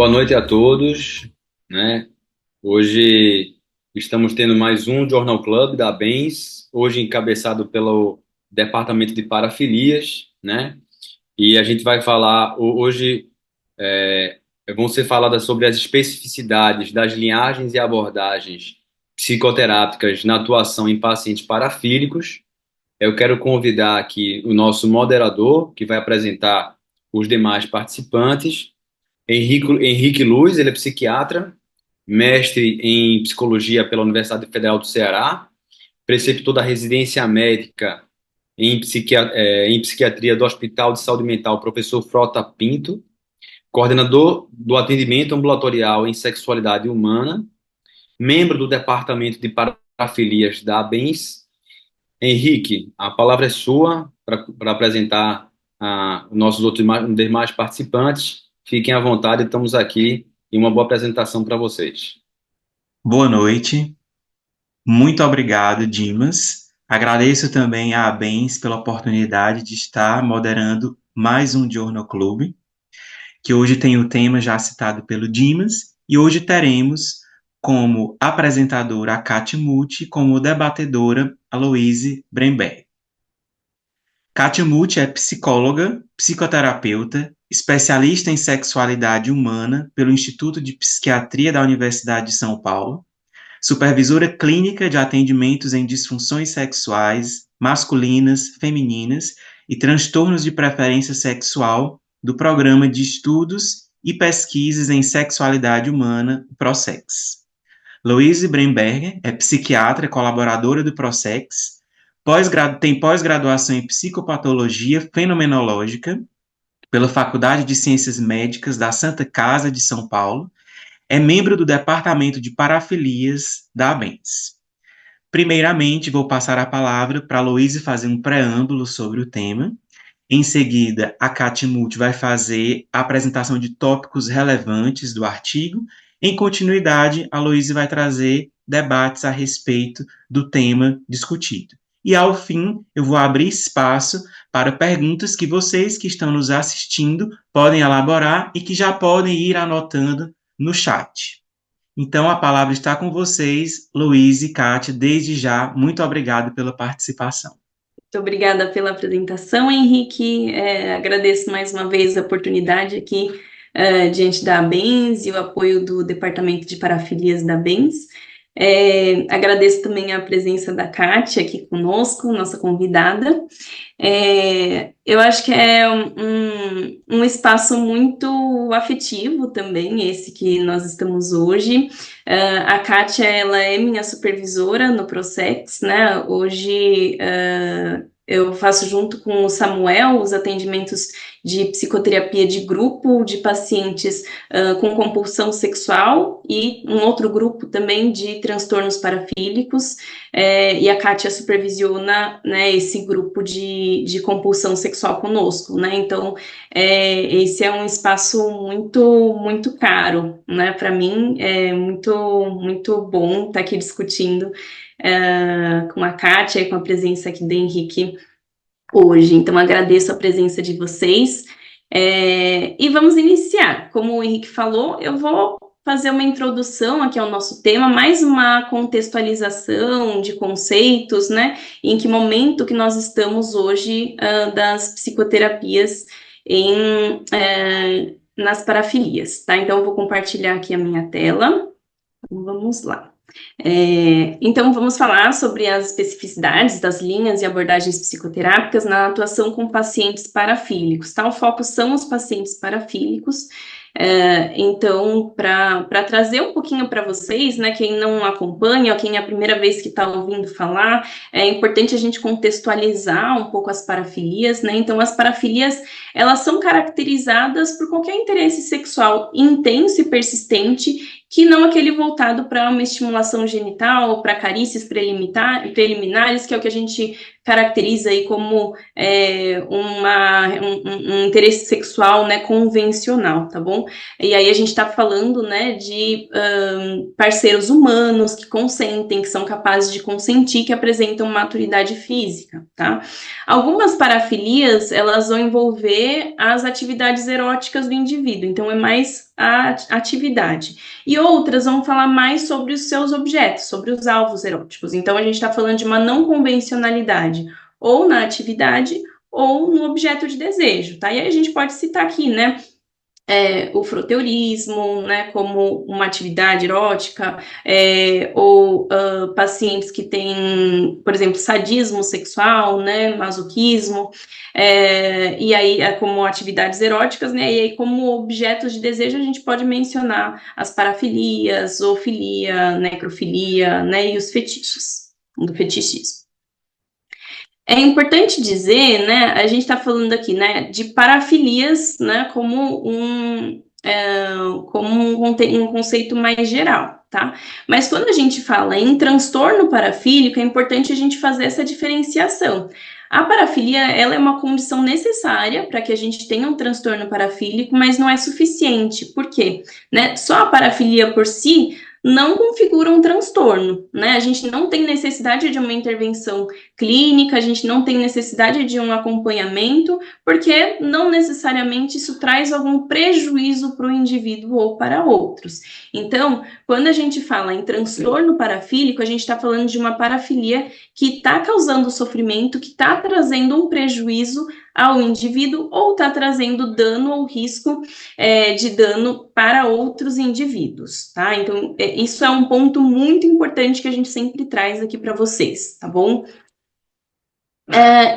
Boa noite a todos, né? Hoje estamos tendo mais um Journal Club da Bens, hoje encabeçado pelo Departamento de Parafilias, né? E a gente vai falar hoje, é, vão ser faladas sobre as especificidades das linhagens e abordagens psicoterápicas na atuação em pacientes parafílicos. Eu quero convidar aqui o nosso moderador, que vai apresentar os demais participantes. Henrique Luz, ele é psiquiatra, mestre em psicologia pela Universidade Federal do Ceará, preceptor da residência médica em psiquiatria do Hospital de Saúde Mental, professor Frota Pinto, coordenador do atendimento ambulatorial em sexualidade humana, membro do departamento de parafilias da ABENS. Henrique, a palavra é sua para apresentar os nossos outros demais participantes. Fiquem à vontade, estamos aqui e uma boa apresentação para vocês. Boa noite, muito obrigado, Dimas. Agradeço também à Abens pela oportunidade de estar moderando mais um Journal Club, que hoje tem o tema já citado pelo Dimas, e hoje teremos como apresentadora a Kátia Muti, como debatedora a Louise Bremberg. Kátia Muti é psicóloga, psicoterapeuta, especialista em sexualidade humana pelo Instituto de Psiquiatria da Universidade de São Paulo, supervisora clínica de atendimentos em disfunções sexuais, masculinas, femininas e transtornos de preferência sexual do Programa de Estudos e Pesquisas em Sexualidade Humana, PROSEX. Louise Bremberger é psiquiatra, colaboradora do PROSEX, tem pós-graduação em psicopatologia fenomenológica pela Faculdade de Ciências Médicas da Santa Casa de São Paulo, é membro do Departamento de Parafilias da ABENS. Primeiramente, vou passar a palavra para a Louise fazer um preâmbulo sobre o tema. Em seguida, a Kátia Multi vai fazer a apresentação de tópicos relevantes do artigo. Em continuidade, a Louise vai trazer debates a respeito do tema discutido. E, ao fim, eu vou abrir espaço para perguntas que vocês que estão nos assistindo podem elaborar e que já podem ir anotando no chat. Então, a palavra está com vocês, Luiz e Kátia. Desde já, muito obrigado pela participação. Muito obrigada pela apresentação, Henrique. Agradeço mais uma vez a oportunidade aqui diante da ABENS e o apoio do Departamento de Parafilias da ABENS. Agradeço também a presença da Kátia aqui conosco, nossa convidada. Eu acho que é um espaço muito afetivo também, esse que nós estamos hoje. A Kátia, ela é minha supervisora no Prosex, né? Hoje eu faço junto com o Samuel os atendimentos de psicoterapia de grupo de pacientes com compulsão sexual e um outro grupo também de transtornos parafílicos, e a Kátia supervisiona, né, esse grupo de compulsão sexual conosco, né? Então, esse é um espaço muito, muito caro, né? Para mim, é muito, muito bom estar aqui discutindo com a Kátia e com a presença aqui do Henrique hoje. Então, agradeço a presença de vocês e vamos iniciar. Como o Henrique falou, eu vou fazer uma introdução aqui ao nosso tema, mais uma contextualização de conceitos, né? Em que momento que nós estamos hoje das psicoterapias nas parafilias, tá? Então, eu vou compartilhar aqui a minha tela. Vamos lá. Então, vamos falar sobre as especificidades das linhas e abordagens psicoterápicas na atuação com pacientes parafílicos, tá? O foco são os pacientes parafílicos. Então, para trazer um pouquinho para vocês, né, quem não acompanha, ou quem é a primeira vez que está ouvindo falar, é importante a gente contextualizar um pouco as parafilias, né? Então, as parafilias, elas são caracterizadas por qualquer interesse sexual intenso e persistente, que não aquele voltado para uma estimulação genital, para carícias preliminares, que é o que a gente caracteriza aí como um interesse sexual, né, convencional, tá bom? E aí a gente está falando, né, de parceiros humanos que consentem, que são capazes de consentir, que apresentam maturidade física, tá? Algumas parafilias, elas vão envolver as atividades eróticas do indivíduo, então é mais a atividade. E outras vão falar mais sobre os seus objetos, sobre os alvos eróticos. Então, a gente está falando de uma não convencionalidade, ou na atividade, ou no objeto de desejo, tá? E aí a gente pode citar aqui, né? O froteurismo, né, como uma atividade erótica, ou pacientes que têm, por exemplo, sadismo sexual, né, masoquismo, e aí como atividades eróticas, né, e aí como objetos de desejo a gente pode mencionar as parafilias, zoofilia, necrofilia, né, e os fetiches, do fetichismo. É importante dizer, né, a gente está falando aqui, né, de parafilias, né, como um conceito mais geral, tá? Mas quando a gente fala em transtorno parafílico, é importante a gente fazer essa diferenciação. A parafilia, ela é uma condição necessária para que a gente tenha um transtorno parafílico, mas não é suficiente. Por quê? Né? Só a parafilia por si não configura um transtorno, né? A gente não tem necessidade de uma intervenção clínica, a gente não tem necessidade de um acompanhamento, porque não necessariamente isso traz algum prejuízo para o indivíduo ou para outros. Então, quando a gente fala em transtorno parafílico, a gente está falando de uma parafilia que está causando sofrimento, que está trazendo um prejuízo ao indivíduo ou está trazendo dano ou risco de dano para outros indivíduos, tá? Então, isso é um ponto muito importante que a gente sempre traz aqui para vocês, tá bom?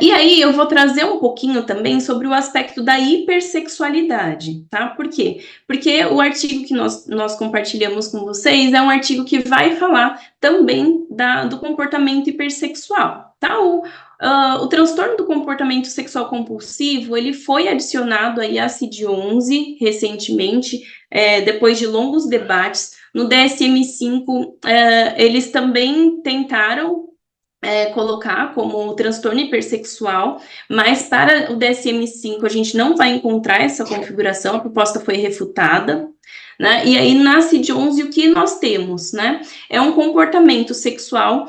E aí eu vou trazer um pouquinho também sobre o aspecto da hipersexualidade, tá? Por quê? Porque o artigo que nós compartilhamos com vocês é um artigo que vai falar também do comportamento hipersexual, tá? O transtorno do comportamento sexual compulsivo, ele foi adicionado aí à CID-11 recentemente, depois de longos debates. No DSM-5, eles também tentaram colocar como transtorno hipersexual, mas para o DSM-5 a gente não vai encontrar essa configuração, a proposta foi refutada, né? E aí na CID-11 o que nós temos, né? É um comportamento sexual,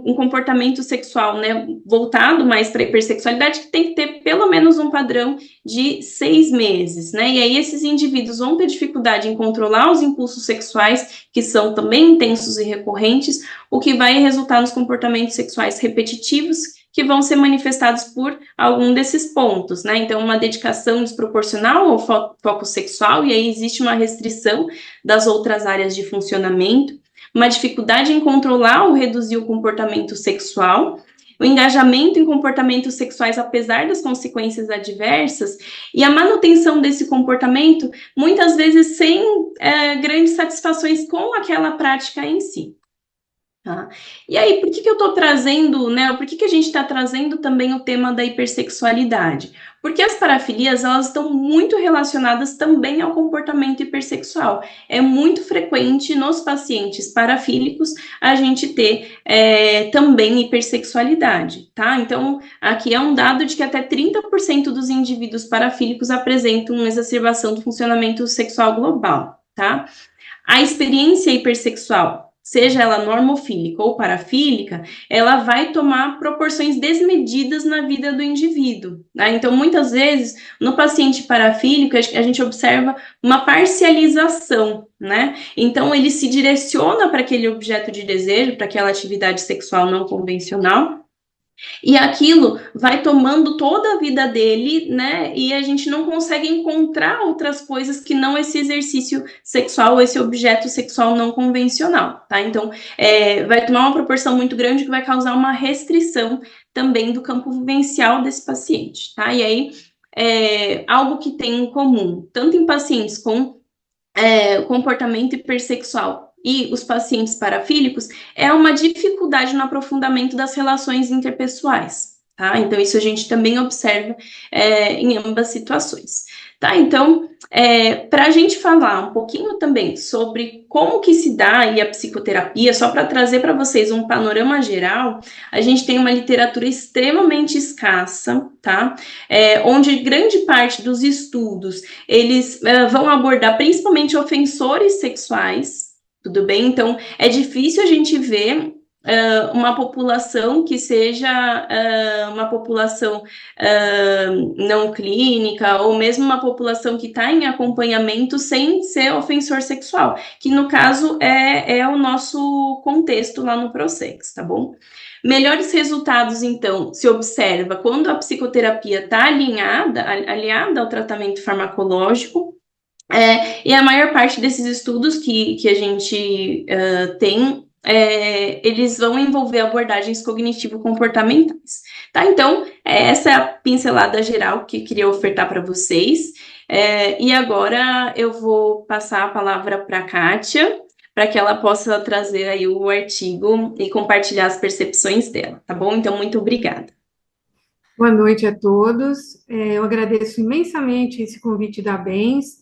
um comportamento sexual, né, voltado mais para a hipersexualidade, que tem que ter pelo menos um padrão de 6 meses, né? E aí esses indivíduos vão ter dificuldade em controlar os impulsos sexuais, que são também intensos e recorrentes, o que vai resultar nos comportamentos sexuais repetitivos, que vão ser manifestados por algum desses pontos, né? Então, uma dedicação desproporcional ao foco sexual, e aí existe uma restrição das outras áreas de funcionamento, uma dificuldade em controlar ou reduzir o comportamento sexual, o engajamento em comportamentos sexuais apesar das consequências adversas, e a manutenção desse comportamento, muitas vezes sem grandes satisfações com aquela prática em si. Tá? E aí, por que eu estou trazendo, né? Por que a gente está trazendo também o tema da hipersexualidade? Porque as parafilias, elas estão muito relacionadas também ao comportamento hipersexual. É muito frequente nos pacientes parafílicos a gente ter também hipersexualidade, tá? Então, aqui é um dado de que até 30% dos indivíduos parafílicos apresentam uma exacerbação do funcionamento sexual global, tá? A experiência hipersexual, seja ela normofílica ou parafílica, ela vai tomar proporções desmedidas na vida do indivíduo, né? Então, muitas vezes, no paciente parafílico, a gente observa uma parcialização, né? Então, ele se direciona para aquele objeto de desejo, para aquela atividade sexual não convencional, e aquilo vai tomando toda a vida dele, né? E a gente não consegue encontrar outras coisas que não esse exercício sexual, esse objeto sexual não convencional, tá? Então, vai tomar uma proporção muito grande que vai causar uma restrição também do campo vivencial desse paciente, tá? E aí, algo que tem em comum, tanto em pacientes com comportamento hipersexual e os pacientes parafílicos, é uma dificuldade no aprofundamento das relações interpessoais, tá? Então, isso a gente também observa em ambas situações, tá? Então, para a gente falar um pouquinho também sobre como que se dá aí a psicoterapia, só para trazer para vocês um panorama geral, a gente tem uma literatura extremamente escassa, tá? Onde grande parte dos estudos, eles vão abordar principalmente ofensores sexuais, tudo bem? Então, é difícil a gente ver uma população que seja uma população não clínica, ou mesmo uma população que está em acompanhamento sem ser ofensor sexual, que no caso é o nosso contexto lá no Prosex, tá bom? Melhores resultados, então, se observa quando a psicoterapia está aliada ao tratamento farmacológico, e a maior parte desses estudos que a gente tem, eles vão envolver abordagens cognitivo-comportamentais. Tá? Então, essa é a pincelada geral que eu queria ofertar para vocês. E agora eu vou passar a palavra para a Kátia, para que ela possa trazer aí o artigo e compartilhar as percepções dela, tá bom? Então, muito obrigada. Boa noite a todos. Eu agradeço imensamente esse convite da Bens,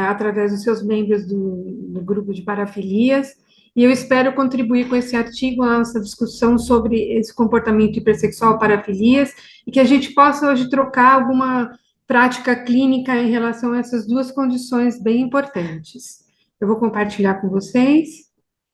através dos seus membros do grupo de parafilias, e eu espero contribuir com esse artigo na nossa discussão sobre esse comportamento hipersexual parafilias, e que a gente possa hoje trocar alguma prática clínica em relação a essas duas condições bem importantes. Eu vou compartilhar com vocês.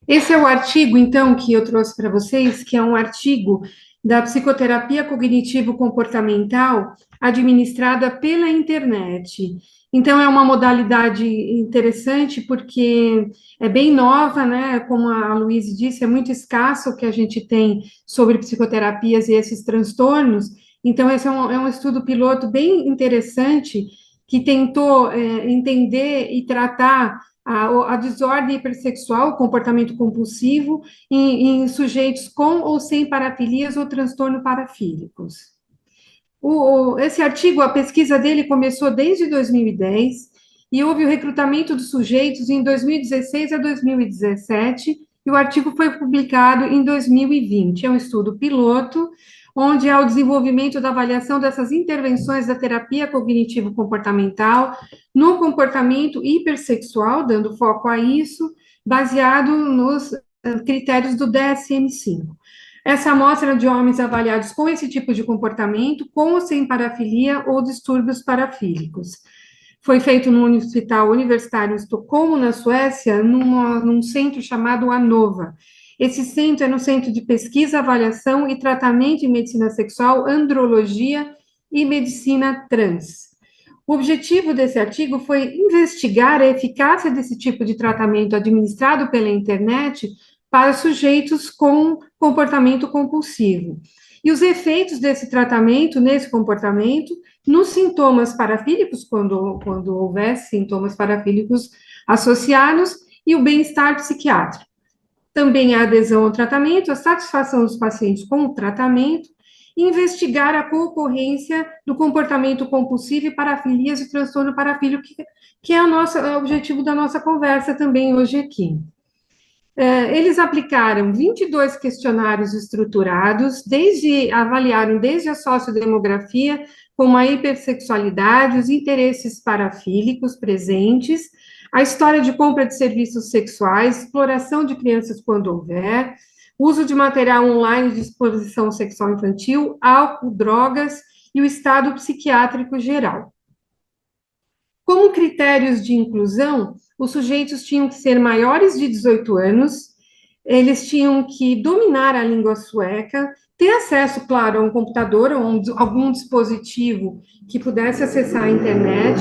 Esse é o artigo, então, que eu trouxe para vocês, que é um artigo da psicoterapia cognitivo-comportamental administrada pela internet. Então, é uma modalidade interessante, porque é bem nova, né? Como a Luísa disse, é muito escasso o que a gente tem sobre psicoterapias e esses transtornos. Então, esse é um estudo piloto bem interessante, que tentou entender e tratar a desordem hipersexual, o comportamento compulsivo, em sujeitos com ou sem parafilias ou transtorno parafílicos. Esse artigo, a pesquisa dele começou desde 2010, e houve o recrutamento dos sujeitos em 2016 a 2017, e o artigo foi publicado em 2020. É um estudo piloto, onde há o desenvolvimento da avaliação dessas intervenções da terapia cognitivo-comportamental no comportamento hipersexual, dando foco a isso, baseado nos critérios do DSM-5. Essa amostra de homens avaliados com esse tipo de comportamento, com ou sem parafilia ou distúrbios parafílicos. Foi feito no Hospital Universitário em Estocolmo, na Suécia, num centro chamado ANOVA. Esse centro é um centro de pesquisa, avaliação e tratamento de medicina sexual, andrologia e medicina trans. O objetivo desse artigo foi investigar a eficácia desse tipo de tratamento administrado pela internet para sujeitos com comportamento compulsivo. E os efeitos desse tratamento, nesse comportamento, nos sintomas parafílicos, quando houver sintomas parafílicos associados, e o bem-estar psiquiátrico. Também a adesão ao tratamento, a satisfação dos pacientes com o tratamento, e investigar a concorrência do comportamento compulsivo e parafilias e transtorno parafílico, que é o objetivo da nossa conversa também hoje aqui. Eles aplicaram 22 questionários estruturados, avaliaram desde a sociodemografia, como a hipersexualidade, os interesses parafílicos presentes, a história de compra de serviços sexuais, exploração de crianças quando houver, uso de material online de exposição sexual infantil, álcool, drogas e o estado psiquiátrico geral. Como critérios de inclusão, os sujeitos tinham que ser maiores de 18 anos, eles tinham que dominar a língua sueca, ter acesso, claro, a um computador ou algum dispositivo que pudesse acessar a internet,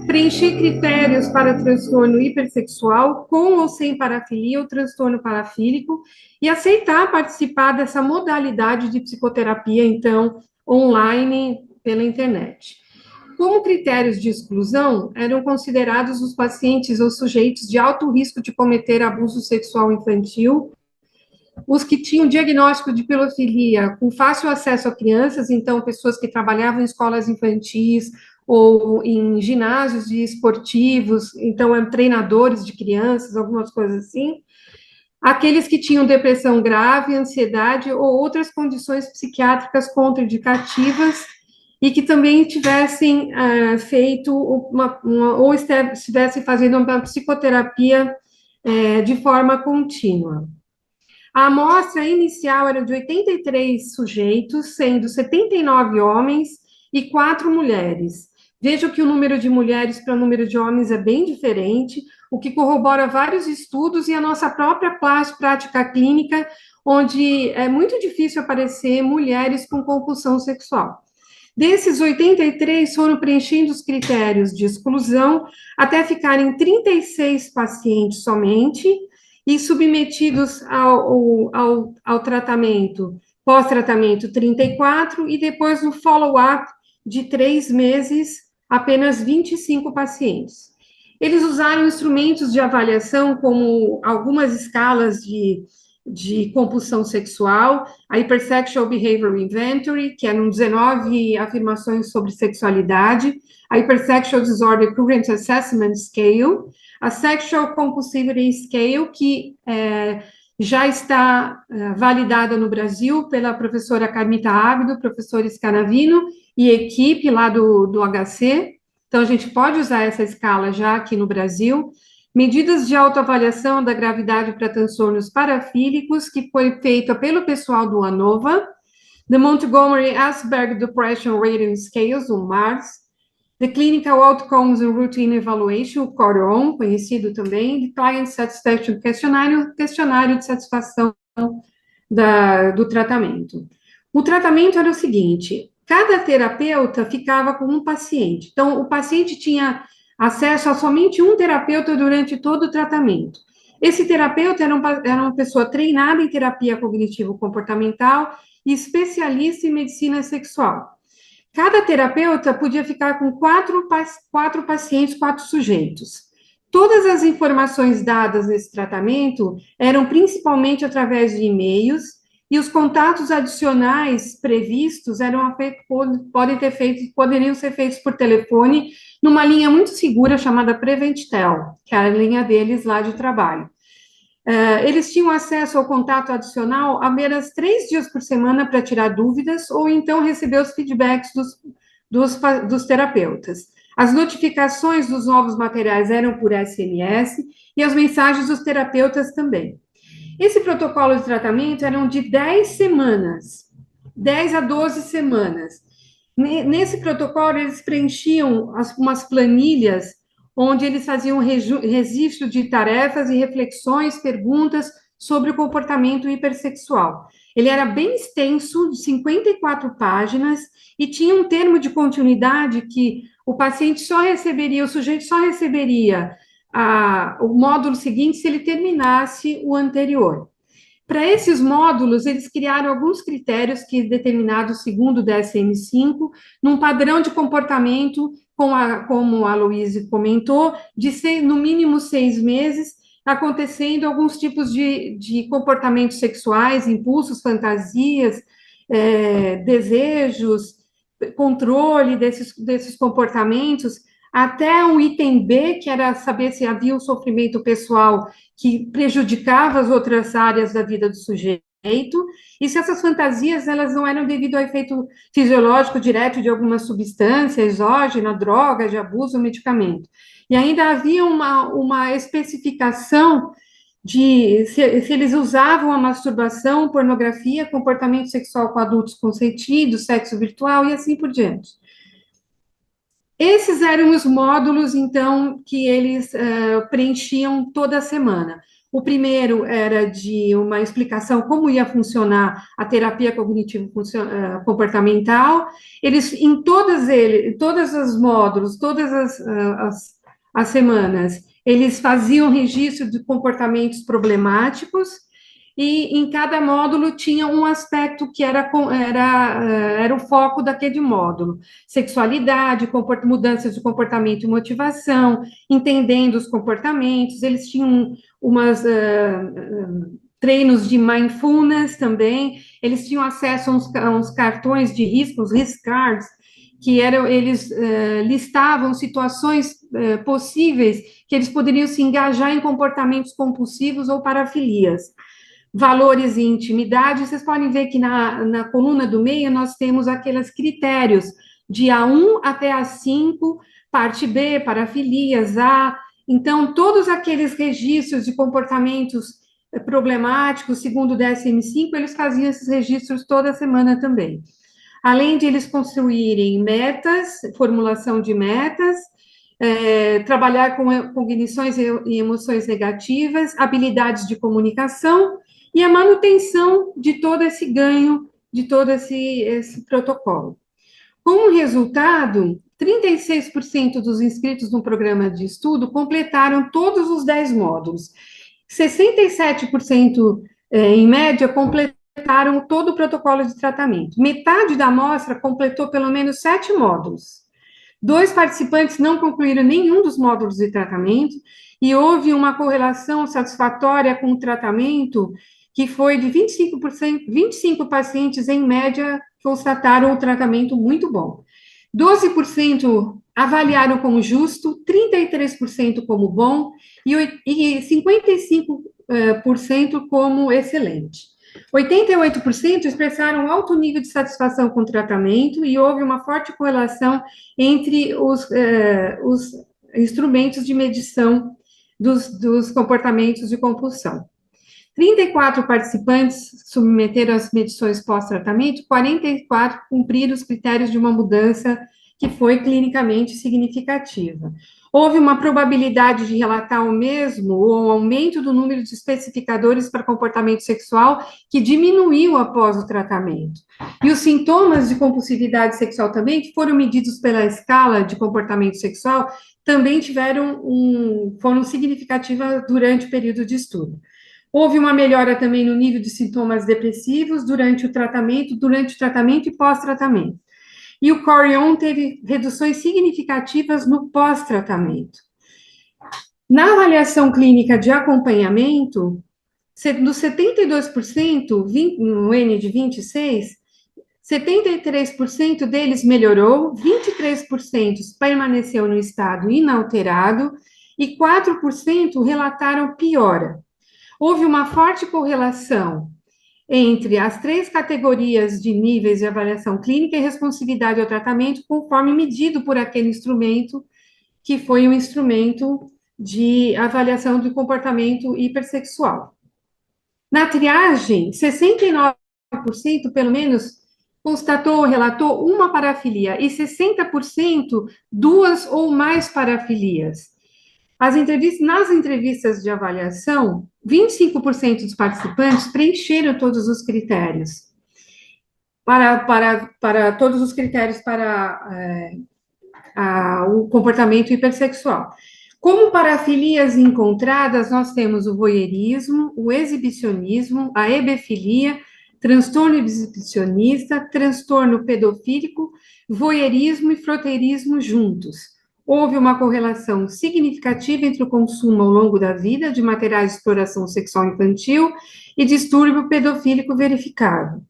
preencher critérios para transtorno hipersexual, com ou sem parafilia ou transtorno parafílico, e aceitar participar dessa modalidade de psicoterapia, então, online, pela internet. Como critérios de exclusão, eram considerados os pacientes ou sujeitos de alto risco de cometer abuso sexual infantil, os que tinham diagnóstico de pedofilia com fácil acesso a crianças, então, pessoas que trabalhavam em escolas infantis ou em ginásios de esportivos, então, treinadores de crianças, algumas coisas assim, aqueles que tinham depressão grave, ansiedade ou outras condições psiquiátricas contraindicativas, e que também tivessem feito ou estivessem fazendo uma psicoterapia de forma contínua. A amostra inicial era de 83 sujeitos, sendo 79 homens e 4 mulheres. Vejo que o número de mulheres para o número de homens é bem diferente. o que corrobora vários estudos e a nossa própria prática clínica, onde é muito difícil aparecer mulheres com compulsão sexual. Desses 83 foram preenchendo os critérios de exclusão, até ficarem 36 pacientes somente, e submetidos ao tratamento, pós-tratamento 34, e depois no follow-up de 3 meses, apenas 25 pacientes. Eles usaram instrumentos de avaliação, como algumas escalas de compulsão sexual, a Hypersexual Behavior Inventory, que eram 19 afirmações sobre sexualidade, a Hypersexual Disorder Current Assessment Scale, a Sexual Compulsivity Scale, que já está validada no Brasil pela professora Carmita Ábido, professor Scanavino e equipe lá do HC. Então, a gente pode usar essa escala já aqui no Brasil. Medidas de autoavaliação da gravidade para transtornos parafílicos, que foi feita pelo pessoal do ANOVA. The Montgomery Asperger Depression Rating Scales, o MARS. The Clinical Outcomes and Routine Evaluation, o CORON, conhecido também. The Client Satisfaction Questionário, questionário de satisfação do tratamento. O tratamento era o seguinte: cada terapeuta ficava com um paciente. Então, o paciente tinha acesso a somente um terapeuta durante todo o tratamento. Esse terapeuta era uma pessoa treinada em terapia cognitivo-comportamental e especialista em medicina sexual. Cada terapeuta podia ficar com quatro pacientes, 4 sujeitos. Todas as informações dadas nesse tratamento eram principalmente através de e-mails, e os contatos adicionais previstos poderiam ser feitos por telefone, numa linha muito segura chamada Preventtel, que é a linha deles lá de trabalho. Eles tinham acesso ao contato adicional apenas 3 dias por semana para tirar dúvidas, ou então receber os feedbacks dos terapeutas. As notificações dos novos materiais eram por SMS, e as mensagens dos terapeutas também. Esse protocolo de tratamento eram de 10 semanas, 10 a 12 semanas. Nesse protocolo, eles preenchiam umas planilhas, onde eles faziam registro de tarefas e reflexões, perguntas sobre o comportamento hipersexual. Ele era bem extenso, de 54 páginas, e tinha um termo de continuidade que o sujeito só receberia o módulo seguinte se ele terminasse o anterior. Para esses módulos, eles criaram alguns critérios determinados segundo o DSM-5, num padrão de comportamento, como a Luísa comentou, de ser no mínimo 6 meses, acontecendo alguns tipos de comportamentos sexuais, impulsos, fantasias, desejos, controle desses comportamentos, até um item B, que era saber se havia um sofrimento pessoal que prejudicava as outras áreas da vida do sujeito, e se essas fantasias elas não eram devido ao efeito fisiológico direto de alguma substância exógena, droga, de abuso ou medicamento. E ainda havia uma especificação de se eles usavam a masturbação, pornografia, comportamento sexual com adultos consentidos, sexo virtual e assim por diante. Esses eram os módulos, então, que eles preenchiam toda semana. O primeiro era de uma explicação como ia funcionar a terapia cognitivo-comportamental. Eles, em todos os módulos, todas as semanas, eles faziam registro de comportamentos problemáticos, e em cada módulo tinha um aspecto que era o foco daquele módulo: sexualidade, mudanças de comportamento e motivação, entendendo os comportamentos. Eles tinham treinos de mindfulness também. Eles tinham acesso a uns cartões de risco, os risk cards, que eles listavam situações possíveis que eles poderiam se engajar em comportamentos compulsivos ou parafilias. Valores e intimidade, vocês podem ver que na coluna do meio nós temos aqueles critérios de A1 até A5, parte B, parafilias, A. Então, todos aqueles registros de comportamentos problemáticos, segundo o DSM-5, eles faziam esses registros toda semana também. Além de eles construírem metas, formulação de metas, trabalhar com cognições e emoções negativas, habilidades de comunicação e a manutenção de todo esse ganho, de todo esse protocolo. Como resultado, 36% dos inscritos no programa de estudo completaram todos os 10 módulos. 67%, em média, completaram todo o protocolo de tratamento. Metade da amostra completou pelo menos 7 módulos. 2 participantes não concluíram nenhum dos módulos de tratamento e houve uma correlação satisfatória com o tratamento que foi de 25%, 25 pacientes, em média, constataram o tratamento muito bom. 12% avaliaram como justo, 33% como bom e 55% como excelente. 88% expressaram alto nível de satisfação com o tratamento e houve uma forte correlação entre os instrumentos de medição dos comportamentos de compulsão. 34 participantes submeteram as medições pós-tratamento, 44 cumpriram os critérios de uma mudança que foi clinicamente significativa. Houve uma probabilidade de relatar o mesmo ou um aumento do número de especificadores para comportamento sexual que diminuiu após o tratamento. E os sintomas de compulsividade sexual também, que foram medidos pela escala de comportamento sexual, também foram significativas durante o período de estudo. Houve uma melhora também no nível de sintomas depressivos durante o tratamento e pós-tratamento. E o Corion teve reduções significativas no pós-tratamento. Na avaliação clínica de acompanhamento, dos 72%, no N de 26, 73% deles melhorou, 23% permaneceu no estado inalterado e 4% relataram piora. Houve uma forte correlação entre as 3 categorias de níveis de avaliação clínica e responsividade ao tratamento, conforme medido por aquele instrumento, que foi um instrumento de avaliação do comportamento hipersexual. Na triagem, 69%, pelo menos, constatou ou relatou uma parafilia, e 60% 2 ou mais parafilias. Nas entrevistas de avaliação, 25% dos participantes preencheram todos os critérios, para todos os critérios para o comportamento hipersexual. Como parafilias encontradas, nós temos o voyeurismo, o exibicionismo, a hebefilia, transtorno exibicionista, transtorno pedofílico, voyeurismo e frotteirismo juntos. Houve uma correlação significativa entre o consumo ao longo da vida de materiais de exploração sexual infantil e distúrbio pedofílico verificado.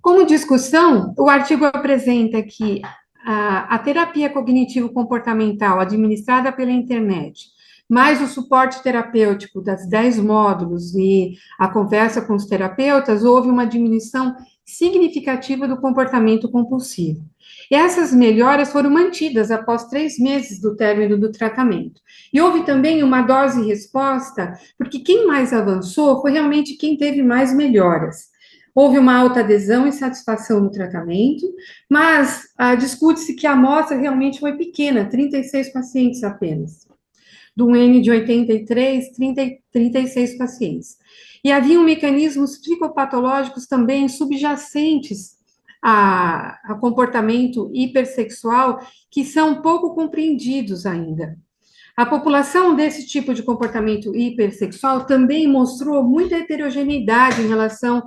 Como discussão, o artigo apresenta que a terapia cognitivo-comportamental administrada pela internet, mais o suporte terapêutico das 10 módulos e a conversa com os terapeutas, houve uma diminuição significativa do comportamento compulsivo. E essas melhoras foram mantidas após 3 meses do término do tratamento. E houve também uma dose-resposta, porque quem mais avançou foi realmente quem teve mais melhoras. Houve uma alta adesão e satisfação no tratamento, mas discute-se que a amostra realmente foi pequena, 36 pacientes apenas. Do N de 83, 36 pacientes. E haviam mecanismos psicopatológicos também subjacentes a comportamento hipersexual que são pouco compreendidos ainda. A população desse tipo de comportamento hipersexual também mostrou muita heterogeneidade em relação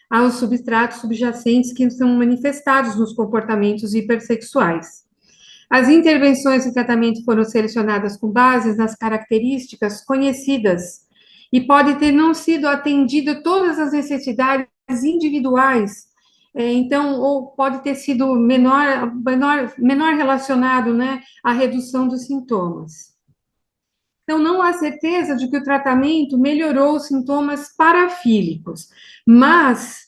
aos substratos subjacentes que são manifestados nos comportamentos hipersexuais. As intervenções de tratamento foram selecionadas com base nas características conhecidas e pode ter não sido atendido todas as necessidades individuais, então, ou pode ter sido menor relacionado, né, à redução dos sintomas. Então, não há certeza de que o tratamento melhorou os sintomas parafílicos, mas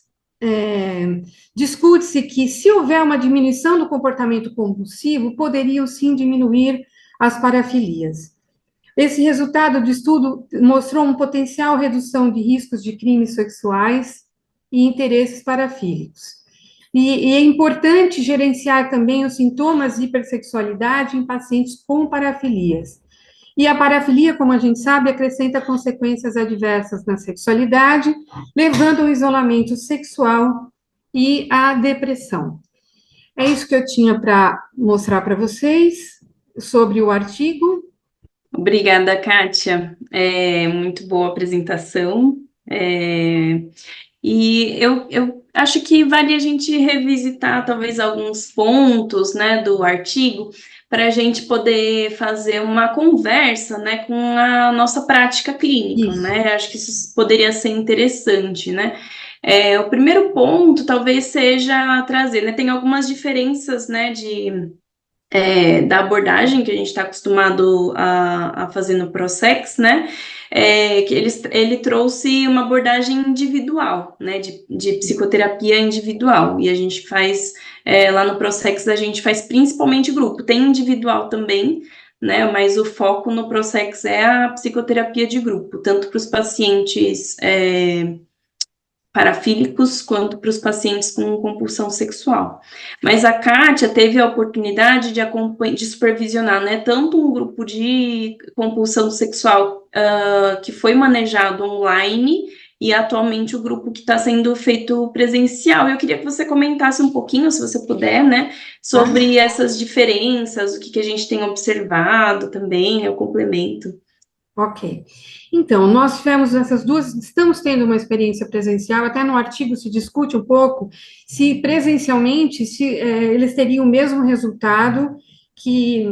discute-se que, se houver uma diminuição do comportamento compulsivo, poderiam sim diminuir as parafilias. Esse resultado do estudo mostrou uma potencial redução de riscos de crimes sexuais e interesses parafílicos. E é importante gerenciar também os sintomas de hipersexualidade em pacientes com parafilias. E a parafilia, como a gente sabe, acrescenta consequências adversas na sexualidade, levando ao isolamento sexual e à depressão. É isso que eu tinha para mostrar para vocês sobre o artigo. Obrigada, Kátia. Muito boa apresentação. E eu acho que vale a gente revisitar talvez alguns pontos, né, do artigo, para a gente poder fazer uma conversa, né, com a nossa prática clínica, Isso. né? Acho que isso poderia ser interessante, né? O primeiro ponto talvez seja trazer, né? Tem algumas diferenças, né, da abordagem que a gente está acostumado a fazer no Prosex, né? Que ele trouxe uma abordagem individual, né? De psicoterapia individual. E a gente faz, lá no Prosex, a gente faz principalmente grupo. Tem individual também, né? Mas o foco no Prosex é a psicoterapia de grupo, tanto para os pacientes parafílicos quanto para os pacientes com compulsão sexual. Mas a Kátia teve a oportunidade de supervisionar, né, tanto um grupo de compulsão sexual que foi manejado online e atualmente o grupo que está sendo feito presencial. Eu queria que você comentasse um pouquinho, se você puder, né, sobre essas diferenças, o que a gente tem observado também, né, o complemento. Ok. Então, nós tivemos essas duas, estamos tendo uma experiência presencial, até no artigo se discute um pouco se presencialmente eles teriam o mesmo resultado que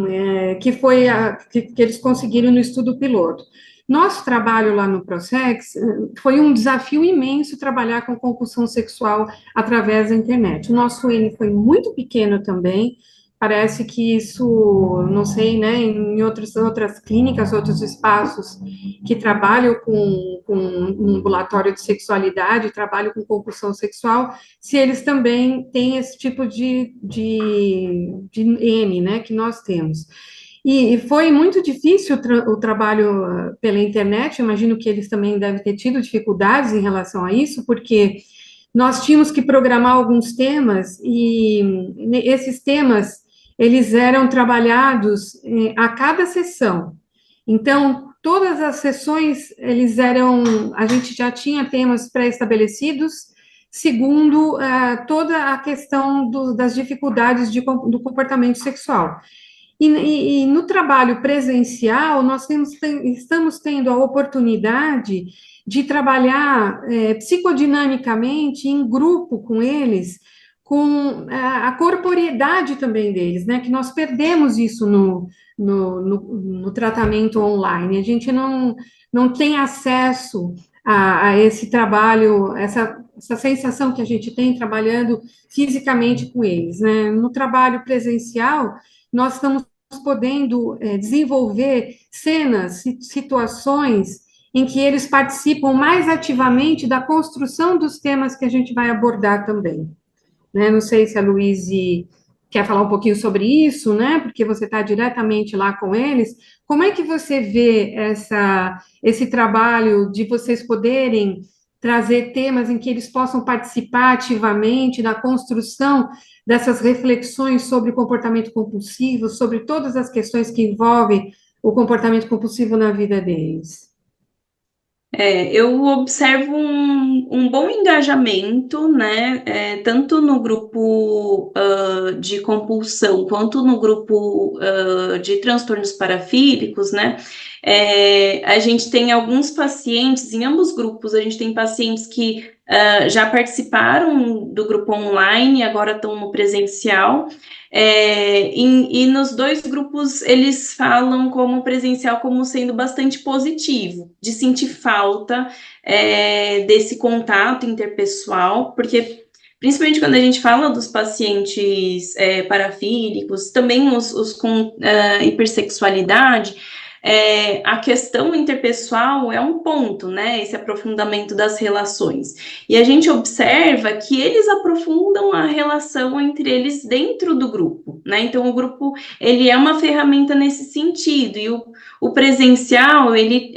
eles conseguiram no estudo piloto. Nosso trabalho lá no Prosex foi um desafio imenso trabalhar com compulsão sexual através da internet. O nosso N foi muito pequeno também. Parece que isso, não sei, né, em outras clínicas, outros espaços que trabalham com um ambulatório de sexualidade, trabalham com compulsão sexual, se eles também têm esse tipo de N, né, que nós temos. E foi muito difícil o trabalho pela internet, eu imagino que eles também devem ter tido dificuldades em relação a isso, porque nós tínhamos que programar alguns temas, e esses temas eles eram trabalhados a cada sessão. Então, todas as sessões, a gente já tinha temas pré-estabelecidos, segundo toda a questão das dificuldades do comportamento sexual. E no trabalho presencial, nós estamos tendo a oportunidade de trabalhar psicodinamicamente, em grupo com eles, com a corporeidade também deles, né? Que nós perdemos isso no tratamento online. A gente não tem acesso a esse trabalho, essa sensação que a gente tem trabalhando fisicamente com eles, né? No trabalho presencial, nós estamos podendo desenvolver cenas, situações em que eles participam mais ativamente da construção dos temas que a gente vai abordar também. Né? Não sei se a Luíse quer falar um pouquinho sobre isso, né? Porque você está diretamente lá com eles. Como é que você vê esse trabalho de vocês poderem trazer temas em que eles possam participar ativamente da construção dessas reflexões sobre comportamento compulsivo, sobre todas as questões que envolvem o comportamento compulsivo na vida deles? Eu observo um bom engajamento, né, tanto no grupo de compulsão quanto no grupo de transtornos parafílicos, né. A gente tem alguns pacientes, em ambos grupos, a gente tem pacientes que já participaram do grupo online, agora estão no presencial. E nos dois grupos eles falam como presencial como sendo bastante positivo, de sentir falta desse contato interpessoal, porque principalmente quando a gente fala dos pacientes parafílicos, também os com hipersexualidade, a questão interpessoal é um ponto, né? Esse aprofundamento das relações. E a gente observa que eles aprofundam a relação entre eles dentro do grupo, né? Então, o grupo, ele é uma ferramenta nesse sentido, e o presencial, ele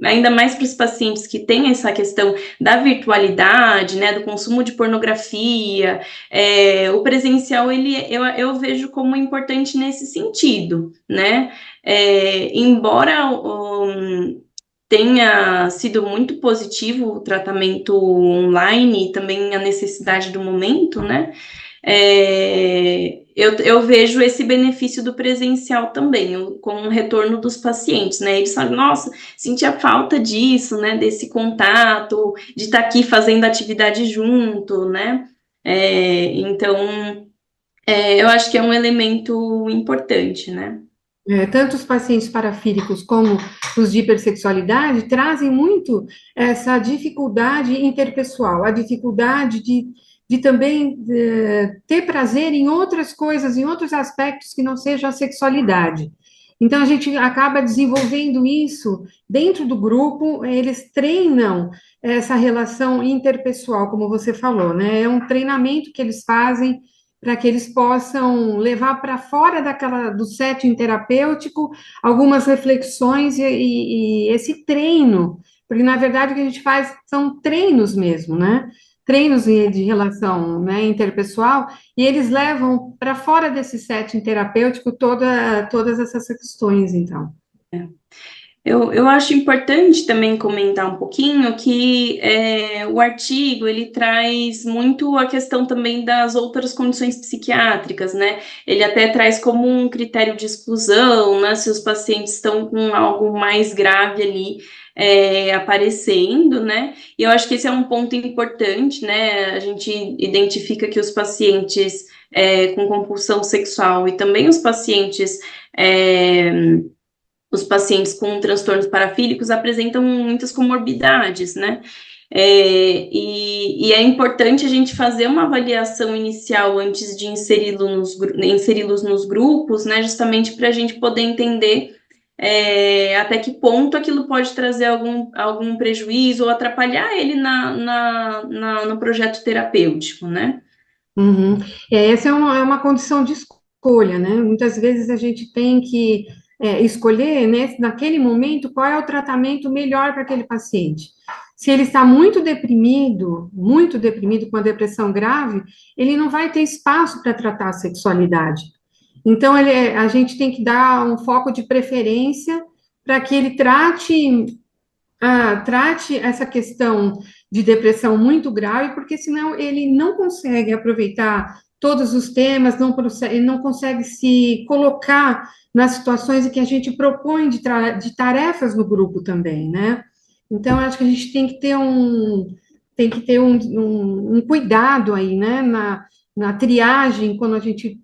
ainda mais para os pacientes que têm essa questão da virtualidade, né, do consumo de pornografia, o presencial, eu vejo como importante nesse sentido, né? Embora tenha sido muito positivo o tratamento online e também a necessidade do momento, né? Eu vejo esse benefício do presencial também, com o retorno dos pacientes, né? Eles falam, nossa, sentia falta disso, né? Desse contato, de estar aqui fazendo atividade junto, né? Então, eu acho que é um elemento importante, né? Tanto os pacientes parafílicos como os de hipersexualidade trazem muito essa dificuldade interpessoal, a dificuldade de também ter prazer em outras coisas, em outros aspectos que não seja a sexualidade. Então, a gente acaba desenvolvendo isso dentro do grupo, eles treinam essa relação interpessoal, como você falou, né? É um treinamento que eles fazem para que eles possam levar para fora do setting terapêutico algumas reflexões e esse treino, porque na verdade o que a gente faz são treinos mesmo, né? Treinos de relação, né, interpessoal, e eles levam para fora desse setting terapêutico todas essas questões, então. Eu acho importante também comentar um pouquinho que o artigo, ele traz muito a questão também das outras condições psiquiátricas, né? Ele até traz como um critério de exclusão, né? Se os pacientes estão com algo mais grave ali aparecendo, né? E eu acho que esse é um ponto importante, né? A gente identifica que os pacientes com compulsão sexual e também os pacientes com transtornos parafílicos apresentam muitas comorbidades, né? E é importante a gente fazer uma avaliação inicial antes de inseri-los nos grupos, né? Justamente para a gente poder entender até que ponto aquilo pode trazer algum prejuízo ou atrapalhar ele no projeto terapêutico, né? Uhum. Essa é uma condição de escolha, né? Muitas vezes a gente tem que escolher, né, naquele momento, qual é o tratamento melhor para aquele paciente. Se ele está muito deprimido com a depressão grave, ele não vai ter espaço para tratar a sexualidade. Então, a gente tem que dar um foco de preferência para que ele trate essa questão de depressão muito grave, porque senão ele não consegue aproveitar todos os temas, ele não consegue se colocar nas situações em que a gente propõe de tarefas no grupo também, né? Então, acho que a gente tem que ter um cuidado aí, né, na triagem, quando a gente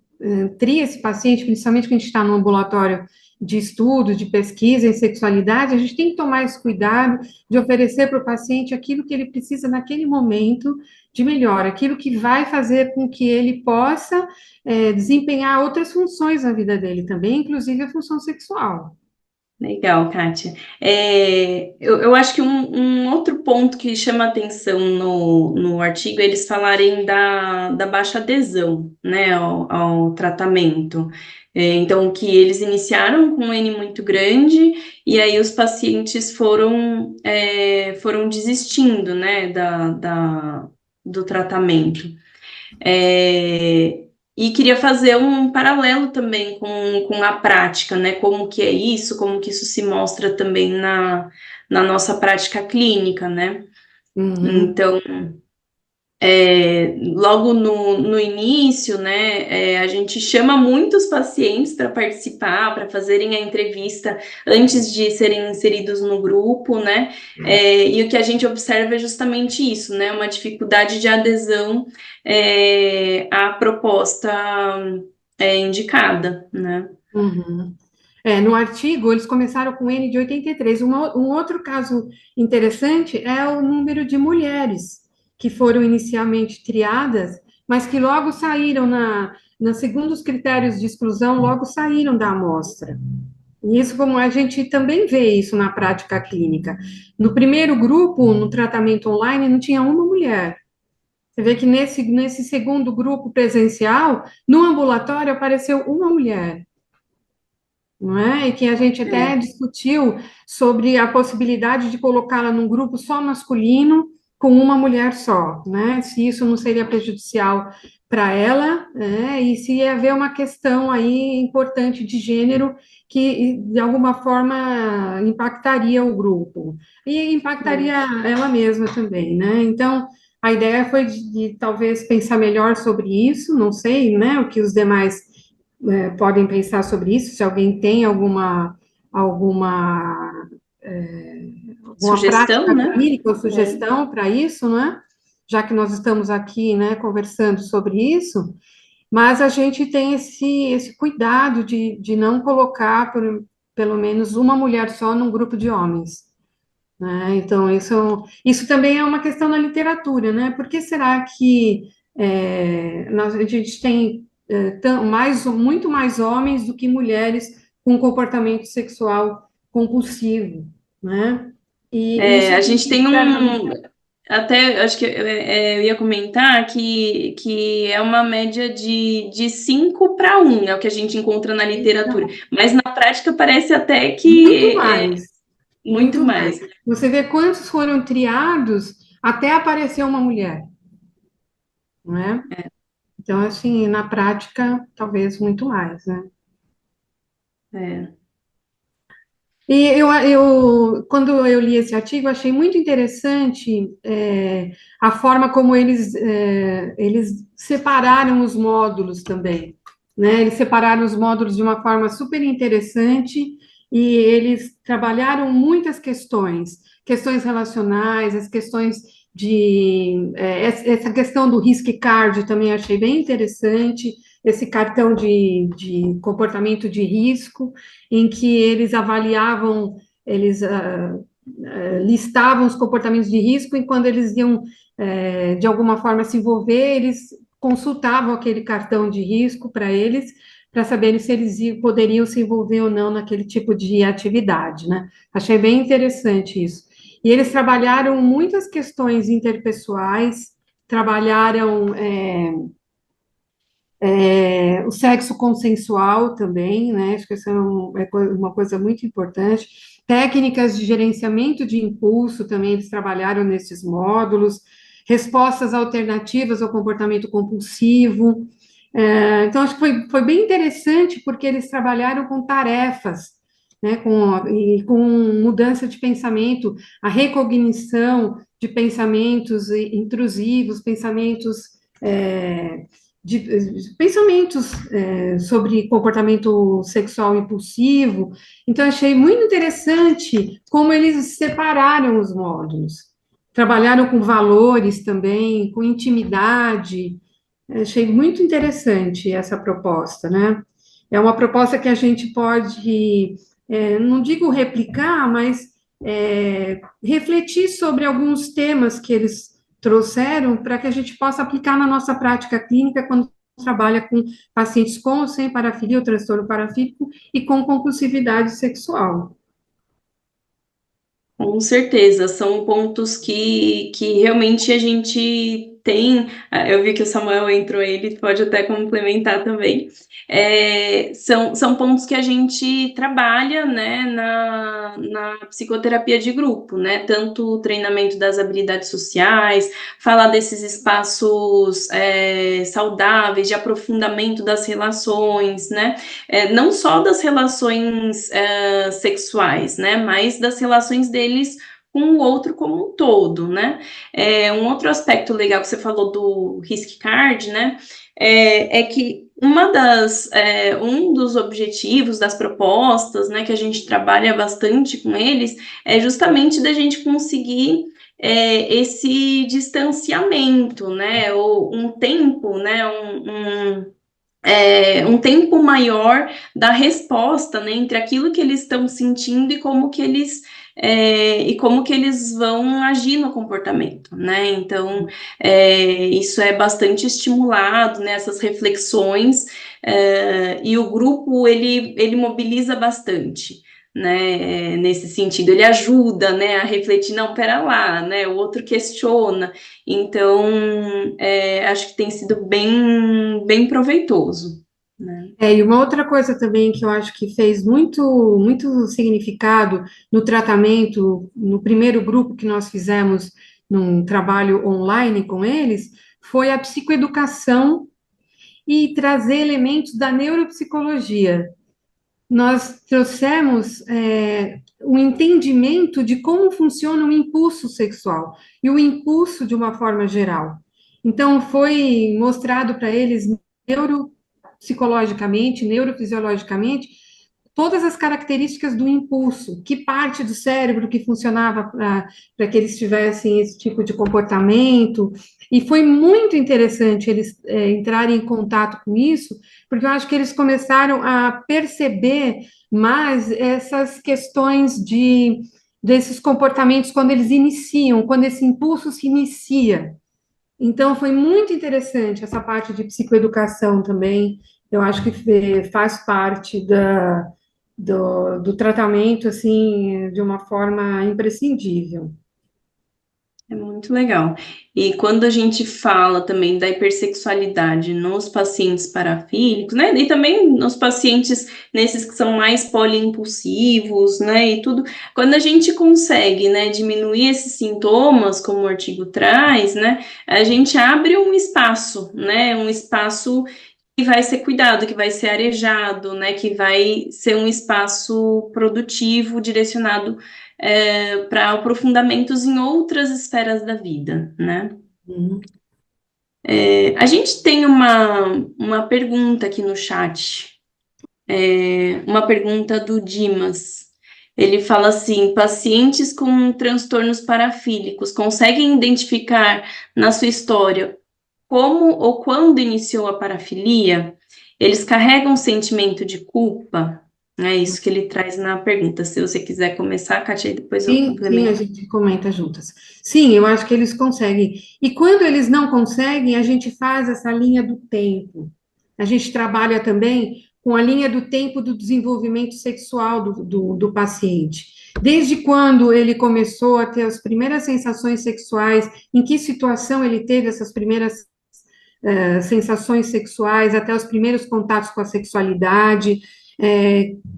tria esse paciente, principalmente quando a gente está no ambulatório de estudo, de pesquisa em sexualidade, a gente tem que tomar esse cuidado de oferecer para o paciente aquilo que ele precisa naquele momento de melhora, aquilo que vai fazer com que ele possa desempenhar outras funções na vida dele também, inclusive a função sexual. Legal, Kátia. Eu acho que um outro ponto que chama atenção no artigo é eles falarem da baixa adesão, né, ao tratamento. Então, que eles iniciaram com um N muito grande e aí os pacientes foram desistindo, né, do tratamento. E queria fazer um paralelo também com a prática, né? Como que é isso, como que isso se mostra também na nossa prática clínica, né? Uhum. Então, logo no início, né, a gente chama muitos pacientes para participar, para fazerem a entrevista antes de serem inseridos no grupo, né, e o que a gente observa é justamente isso, né, uma dificuldade de adesão à proposta indicada, né. Uhum. No artigo, eles começaram com N de 83. Um outro caso interessante é o número de mulheres que foram inicialmente triadas, mas que logo saíram, segundo os critérios de exclusão, logo saíram da amostra. Isso, como a gente também vê isso na prática clínica. No primeiro grupo, no tratamento online, não tinha uma mulher. Você vê que nesse segundo grupo presencial, no ambulatório, apareceu uma mulher, não é? E que a gente até discutiu sobre a possibilidade de colocá-la num grupo só masculino, com uma mulher só, né? Se isso não seria prejudicial para ela, né? E se ia haver uma questão aí importante de gênero que, de alguma forma, impactaria o grupo. E impactaria ela mesma também, né? Então, a ideia foi de talvez pensar melhor sobre isso, não sei, né? O que os demais podem pensar sobre isso, se alguém tem alguma, alguma Sugestão, prática né? clínica ou sugestão para isso, né? Já que nós estamos aqui, né, conversando sobre isso, mas a gente tem esse cuidado de não colocar pelo menos uma mulher só num grupo de homens, né? Então, isso também é uma questão na literatura, né? Por que será que a gente tem muito mais homens do que mulheres com comportamento sexual compulsivo, né? E isso, A gente tem certamente, até acho que eu ia comentar que é uma média de 5 para 1, é o que a gente encontra na literatura, mas na prática parece até muito que é mais, muito mais. Você vê quantos foram triados até aparecer uma mulher, não é? Então, assim, na prática, talvez muito mais, né? É. E quando eu li esse artigo, achei muito interessante a forma como eles separaram os módulos também, né? Eles separaram os módulos de uma forma super interessante e eles trabalharam muitas questões relacionais, as questões essa questão do risk card também achei bem interessante, esse cartão de comportamento de risco, em que eles avaliavam, eles listavam os comportamentos de risco, e quando eles iam, de alguma forma, se envolver, eles consultavam aquele cartão de risco para eles, para saberem se eles poderiam se envolver ou não naquele tipo de atividade, né? Achei bem interessante isso. E eles trabalharam muitas questões interpessoais, trabalharam o sexo consensual também, né? Acho que isso uma coisa muito importante. Técnicas de gerenciamento de impulso também eles trabalharam nesses módulos. Respostas alternativas ao comportamento compulsivo. Então, acho que foi bem interessante, porque eles trabalharam com tarefas, né? Com mudança de pensamento, a recognição de pensamentos intrusivos, pensamentos. De pensamentos sobre comportamento sexual impulsivo. Então, achei muito interessante como eles separaram os módulos. Trabalharam com valores também, com intimidade. Achei muito interessante essa proposta, né? É uma proposta que a gente pode, não digo replicar, mas refletir sobre alguns temas que eles trouxeram para que a gente possa aplicar na nossa prática clínica quando trabalha com pacientes com ou sem parafilia ou transtorno parafílico e com compulsividade sexual. Com certeza, são pontos que realmente a gente tem. Eu vi que o Samuel entrou, ele pode até complementar também. São pontos que a gente trabalha, né, na psicoterapia de grupo, né? Tanto o treinamento das habilidades sociais, falar desses espaços saudáveis, de aprofundamento das relações, né? Não só das relações sexuais, né? Mas das relações deles com o outro como um todo, né? Um outro aspecto legal que você falou do Risk Card, né? É que um dos objetivos das propostas, né, que a gente trabalha bastante com eles, é justamente da gente conseguir esse distanciamento, né? Ou um tempo, né? Um tempo maior da resposta, né, entre aquilo que eles estão sentindo e como que eles vão agir no comportamento, né? Então, isso é bastante estimulado, né, essas reflexões e o grupo, ele mobiliza bastante, né, nesse sentido, ele ajuda, né, a refletir, não, pera lá, né, o outro questiona, então, acho que tem sido bem proveitoso, né. E uma outra coisa também que eu acho que fez muito significado no tratamento, no primeiro grupo que nós fizemos num trabalho online com eles, foi a psicoeducação e trazer elementos da neuropsicologia. Nós trouxemos um entendimento de como funciona o impulso sexual e o impulso de uma forma geral. Então, foi mostrado para eles neuropsicologicamente, neurofisiologicamente, todas as características do impulso, que parte do cérebro que funcionava para que eles tivessem esse tipo de comportamento, e foi muito interessante eles entrarem em contato com isso, porque eu acho que eles começaram a perceber mais essas questões desses comportamentos quando eles iniciam, quando esse impulso se inicia. Então, foi muito interessante essa parte de psicoeducação também. Eu acho que faz parte do tratamento, assim, de uma forma imprescindível. É muito legal. E quando a gente fala também da hipersexualidade nos pacientes parafílicos, né? E também nos pacientes nesses que são mais poliimpulsivos, né? E tudo, quando a gente consegue, né, diminuir esses sintomas, como o artigo traz, né? A gente abre um espaço, né? Um espaço que vai ser cuidado, que vai ser arejado, né? Que vai ser um espaço produtivo, direcionado para aprofundamentos em outras esferas da vida, né? Uhum. A gente tem uma pergunta aqui no chat, uma pergunta do Dimas. Ele fala assim: pacientes com transtornos parafílicos conseguem identificar na sua história como ou quando iniciou a parafilia? Eles carregam um sentimento de culpa? É isso que ele traz na pergunta. Se você quiser começar, Kátia, aí depois eu Sim, a complemento. gente comenta juntas. Sim, eu acho que eles conseguem. E quando eles não conseguem, a gente faz essa linha do tempo. A gente trabalha também com a linha do tempo do desenvolvimento sexual do paciente. Desde quando ele começou a ter as primeiras sensações sexuais, em que situação ele teve essas primeiras sensações sexuais, até os primeiros contatos com a sexualidade,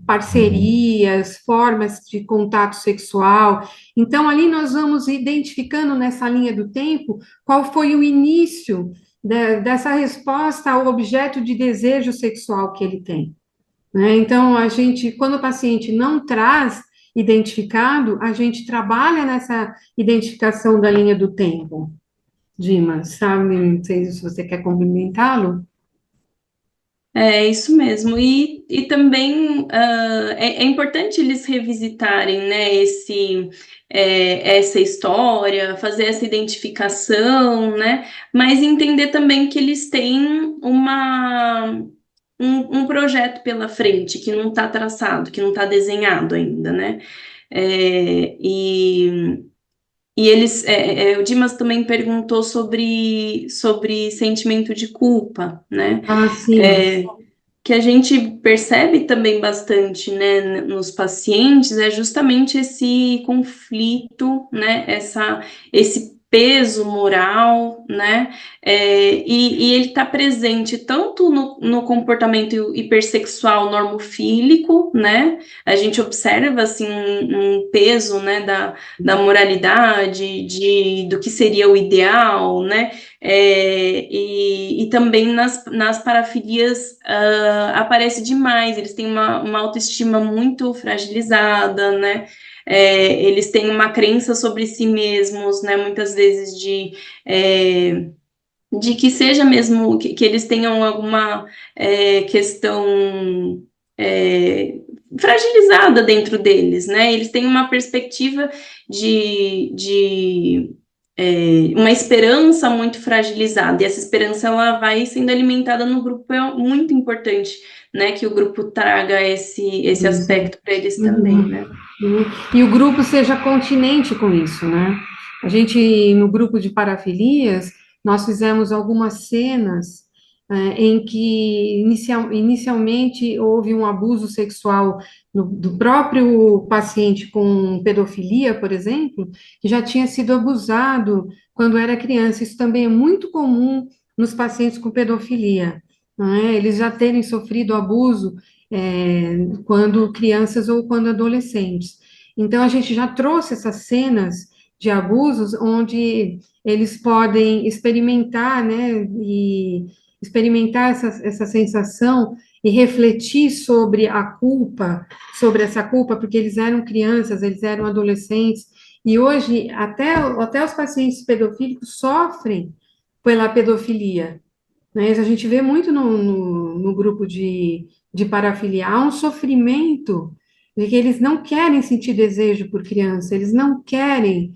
parcerias, formas de contato sexual. Então, ali nós vamos identificando nessa linha do tempo qual foi o início dessa resposta ao objeto de desejo sexual que ele tem, né? Então, quando o paciente não traz identificado, a gente trabalha nessa identificação da linha do tempo. Dimas, sabe? Não sei se você quer complementá-lo. É isso mesmo. E também é importante eles revisitarem, né, essa história, fazer essa identificação, né, mas entender também que eles têm um projeto pela frente que não está traçado, que não está desenhado ainda, né? E eles, o Dimas também perguntou sobre sentimento de culpa, né? Ah, sim. Que a gente percebe também bastante, né, nos pacientes, é justamente esse conflito, né, esse peso moral, né, e ele está presente tanto no comportamento hipersexual normofílico, né, a gente observa, assim, um peso, né, da moralidade, do que seria o ideal, né, e também nas parafilias aparece demais, eles têm uma autoestima muito fragilizada, né? Eles têm uma crença sobre si mesmos, né? Muitas vezes de que seja mesmo, que eles tenham alguma questão fragilizada dentro deles, né? Eles têm uma perspectiva de uma esperança muito fragilizada, e essa esperança ela vai sendo alimentada no grupo, é muito importante, né, que o grupo traga esse aspecto para eles também, Uhum. né? E o grupo seja continente com isso, né? A gente, no grupo de parafilias, nós fizemos algumas cenas em que inicialmente houve um abuso sexual do próprio paciente com pedofilia, por exemplo, que já tinha sido abusado quando era criança. Isso também é muito comum nos pacientes com pedofilia, não é? Eles já terem sofrido abuso quando crianças ou quando adolescentes. Então, a gente já trouxe essas cenas de abusos onde eles podem experimentar, né, e experimentar essa sensação e refletir sobre essa culpa, porque eles eram crianças, eles eram adolescentes, e hoje até os pacientes pedofílicos sofrem pela pedofilia, né? Isso a gente vê muito no grupo de parafilia. Há um sofrimento de que eles não querem sentir desejo por criança, eles não querem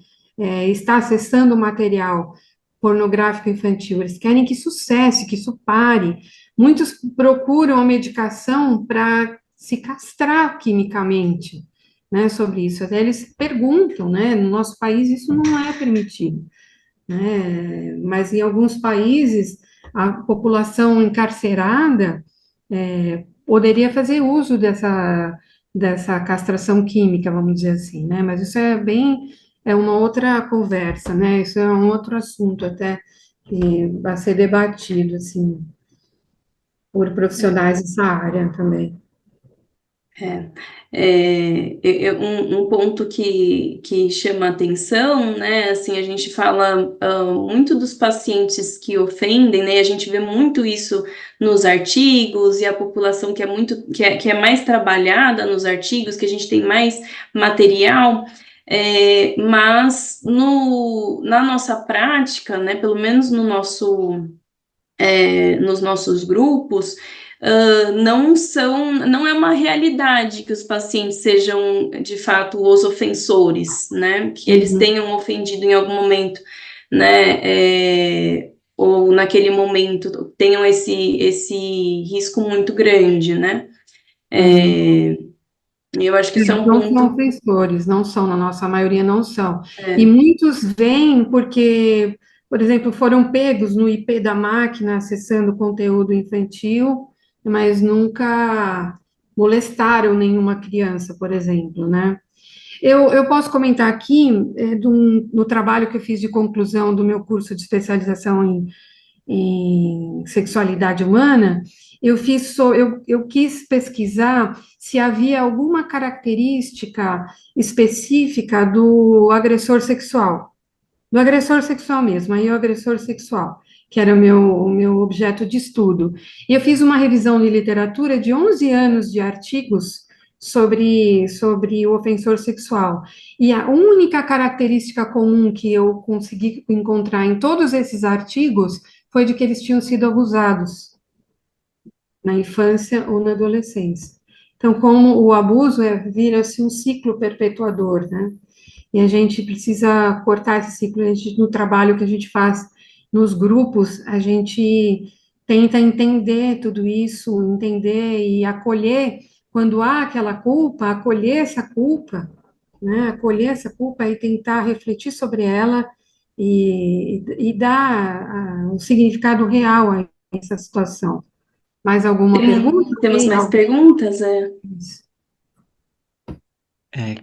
estar acessando o material pornográfico infantil, eles querem que isso cesse, que isso pare. Muitos procuram a medicação para se castrar quimicamente, né, sobre isso. Até eles perguntam, né, no nosso país isso não é permitido, né, mas em alguns países a população encarcerada poderia fazer uso dessa castração química, vamos dizer assim, né? Mas isso é uma outra conversa, né? Isso é um outro assunto até que vai ser debatido, assim, por profissionais dessa área também. Um ponto que chama atenção, né? Assim, a gente fala muito dos pacientes que ofendem, né? A gente vê muito isso nos artigos e a população que é mais trabalhada nos artigos, que a gente tem mais material. Mas na nossa prática, né? Pelo menos nos nossos grupos, não é uma realidade que os pacientes sejam, de fato, os ofensores, né? Que eles tenham ofendido em algum momento, né? Ou naquele momento tenham esse risco muito grande, né? Eu acho que isso é um Não são ponto. ofensores, não são, na nossa maioria não são. E muitos vêm porque, por exemplo, foram pegos no IP da máquina acessando conteúdo infantil, mas nunca molestaram nenhuma criança, por exemplo, né? Eu posso comentar aqui no trabalho que eu fiz de conclusão do meu curso de especialização em sexualidade humana, eu quis pesquisar se havia alguma característica específica do agressor sexual mesmo, aí o agressor sexual, que era o meu objeto de estudo. E eu fiz uma revisão de literatura de 11 anos de artigos sobre o ofensor sexual. E a única característica comum que eu consegui encontrar em todos esses artigos foi de que eles tinham sido abusados na infância ou na adolescência. Então, como o abuso vira-se um ciclo perpetuador, né? E a gente precisa cortar esse ciclo. No trabalho que a gente faz nos grupos, a gente tenta entender tudo isso, entender e acolher quando há aquela culpa, acolher essa culpa, né? Acolher essa culpa e tentar refletir sobre ela e dar um significado real a essa situação. Mais alguma pergunta? Temos mais perguntas?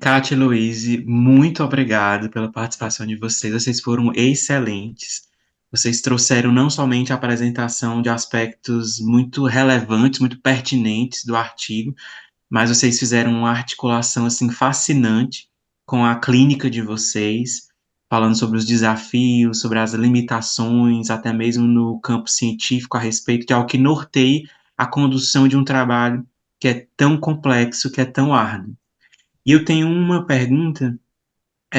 Kátia e Luíse, muito obrigado pela participação de vocês. Vocês foram excelentes. Vocês trouxeram não somente a apresentação de aspectos muito relevantes, muito pertinentes do artigo, mas vocês fizeram uma articulação assim fascinante com a clínica de vocês, falando sobre os desafios, sobre as limitações, até mesmo no campo científico a respeito de algo que norteie a condução de um trabalho que é tão complexo, que é tão árduo. E eu tenho uma pergunta,